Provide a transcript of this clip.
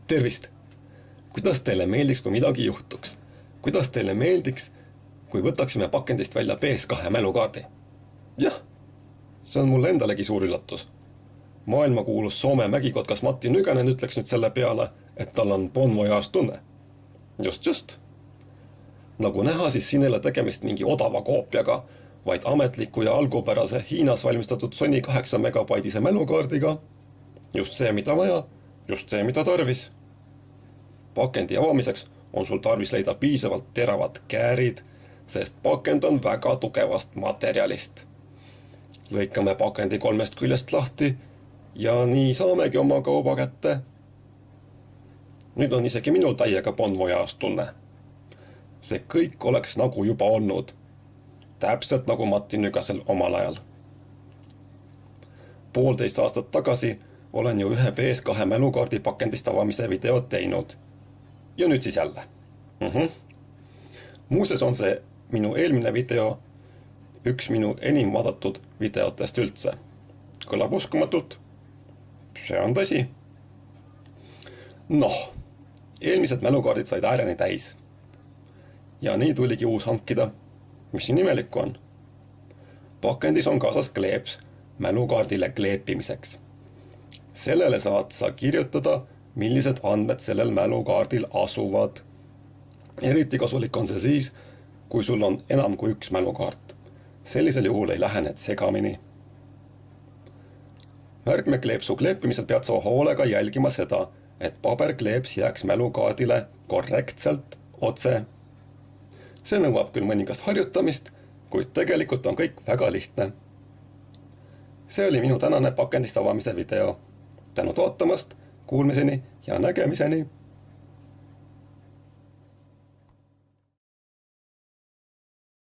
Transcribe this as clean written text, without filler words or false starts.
Tervist! Kuidas teile meeldiks, kui midagi juhtuks? Kuidas teile meeldiks, kui võtaksime pakendist välja PS2 mälukaardi? Jah, see on mulle endalegi suur üllatus. Maailmakuulus Soome mägikotkas Matti Nykänen ütleks nüüd selle peale, et tal on bon voyage tunne. Just. Nagu näha, siis siin ei ole tegemist mingi odava koopiaga, vaid ametliku ja algupärase Hiinas valmistatud Sony 8 megabaidise mälukaardiga. Just see, mida vaja, just see, mida tarvis. Pakendi avamiseks on sul tarvis leida piisavalt teravad käärid, sest pakend on väga tugevast materjalist. Lõikame pakendi 3 küljest lahti ja nii saamegi oma kauba kätte. Nüüd on isegi minul täiega bon voyage tunne. See kõik oleks nagu juba olnud. Täpselt nagu Matti Nykäsel omal ajal. 1,5 aastat tagasi olen ju ühe PS2 mälukaardi pakendist avamise video teinud. Ja nüüd siis jälle. Muuseas on see minu eelmine video üks minu enim vaadatud videotest üldse. Kõlab uskumatult. See on tõsi. Eelmised mälukaardid said ääreni täis. Ja nii tuligi uus hankida. Mis siin imelikku on? Pakendis on kaasas kleeps mälukaardile kleepimiseks. Sellele saad sa kirjutada, millised andmed sellel mälukaardil asuvad. Eriti kasulik on see siis, kui sul on enam kui üks mälukaart. Sellisel juhul ei lähe need segamini. Märkmekleepsu kleepimisel pead sa hoolega jälgima seda, et paberkleeps jääks mälukaardile korrektselt otse. See nõuab küll mõningast harjutamist, kuid tegelikult on kõik väga lihtne. See oli minu tänane pakendist avamise video. Tänud vaatamast, kuulmiseni ja nägemiseni!